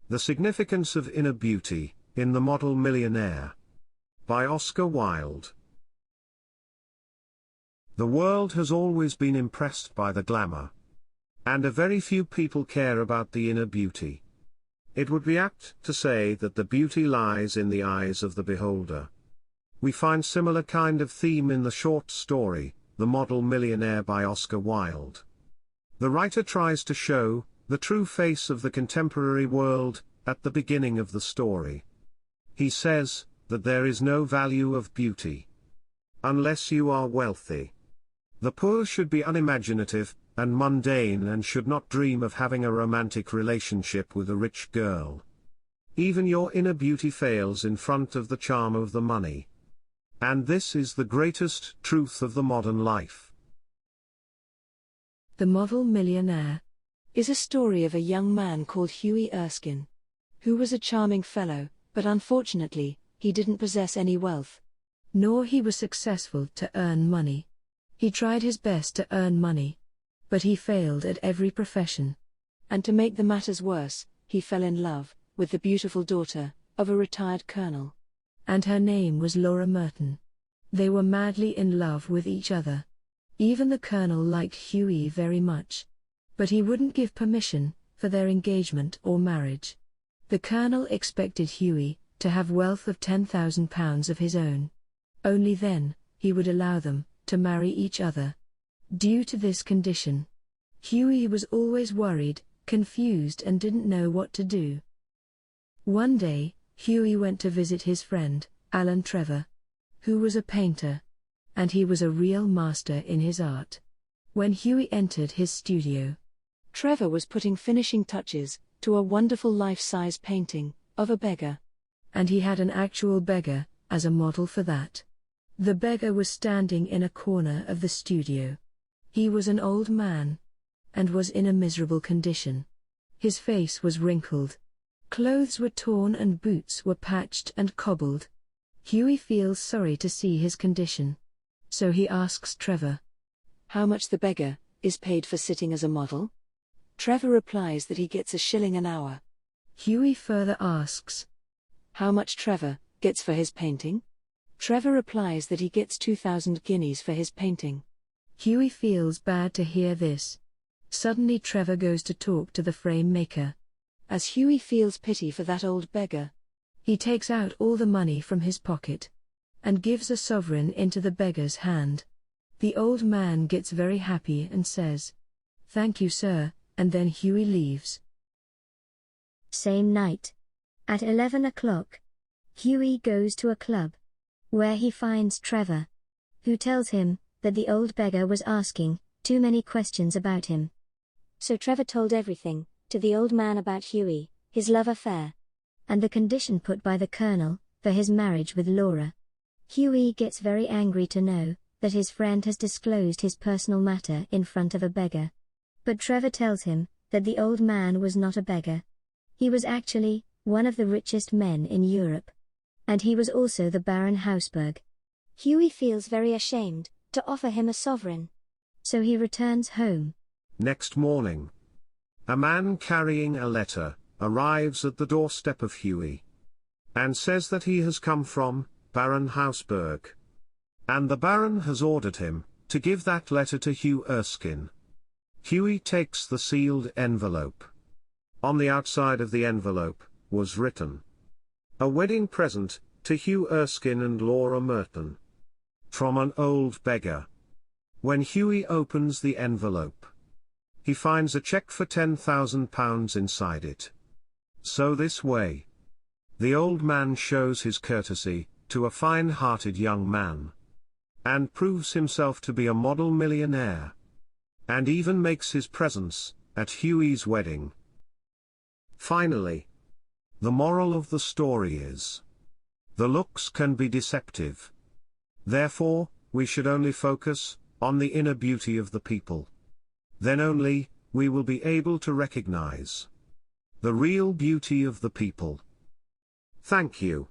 The Significance of Inner Beauty, in the Model Millionaire. By Oscar Wilde. The world has always been impressed by the glamour. And a very few people care about the inner beauty. It would be apt to say that the beauty lies in the eyes of the beholder. We find similar kind of theme in the short story, The Model Millionaire by Oscar Wilde. The writer tries to show the true face of the contemporary world at the beginning of the story. He says that there is no value of beauty unless you are wealthy. The poor should be unimaginative and mundane and should not dream of having a romantic relationship with a rich girl. Even your inner beauty fails in front of the charm of the money. And this is the greatest truth of the modern life. The Model Millionaire is a story of a young man called Hughie Erskine, who was a charming fellow, but unfortunately, he didn't possess any wealth. Nor he was successful to earn money. He tried his best to earn money, but he failed at every profession. And to make the matters worse, he fell in love with the beautiful daughter of a retired colonel. And her name was Laura Merton. They were madly in love with each other. Even the colonel liked Hughie very much. But he wouldn't give permission for their engagement or marriage. The colonel expected Hughie to have wealth of £10,000 of his own. Only then, he would allow them to marry each other. Due to this condition, Hughie was always worried, confused and didn't know what to do. One day, Hughie went to visit his friend, Alan Trevor, who was a painter. And he was a real master in his art. When Hughie entered his studio, Trevor was putting finishing touches to a wonderful life-size painting of a beggar. And he had an actual beggar as a model for that. The beggar was standing in a corner of the studio. He was an old man and was in a miserable condition. His face was wrinkled. Clothes were torn and boots were patched and cobbled. Hughie feels sorry to see his condition. So he asks Trevor how much the beggar is paid for sitting as a model. Trevor replies that he gets £1 an hour. Hughie further asks how much Trevor gets for his painting. Trevor replies that he gets 2,000 guineas for his painting. Hughie feels bad to hear this. Suddenly Trevor goes to talk to the frame maker. As Hughie feels pity for that old beggar, he takes out all the money from his pocket and gives a sovereign into the beggar's hand. The old man gets very happy and says, "Thank you, sir," and then Hughie leaves. Same night. At 11 o'clock, Hughie goes to a club, where he finds Trevor, who tells him that the old beggar was asking too many questions about him. So Trevor told everything to the old man about Hughie, his love affair, and the condition put by the colonel for his marriage with Laura. Hughie gets very angry to know that his friend has disclosed his personal matter in front of a beggar. But Trevor tells him that the old man was not a beggar. He was actually one of the richest men in Europe. And he was also the Baron Hausberg. Hughie feels very ashamed to offer him a sovereign. So he returns home. Next morning, a man carrying a letter arrives at the doorstep of Hughie and says that he has come from Baron Hausberg. And the Baron has ordered him to give that letter to Hugh Erskine. Hughie takes the sealed envelope. On the outside of the envelope was written, "A wedding present to Hugh Erskine and Laura Merton. From an old beggar." When Hughie opens the envelope, he finds a check for £10,000 inside it. So this way, the old man shows his courtesy to a fine-hearted young man, and proves himself to be a model millionaire, and even makes his presence at Hughie's wedding. Finally, the moral of the story is, the looks can be deceptive. Therefore, we should only focus on the inner beauty of the people. Then only we will be able to recognize the real beauty of the people. Thank you.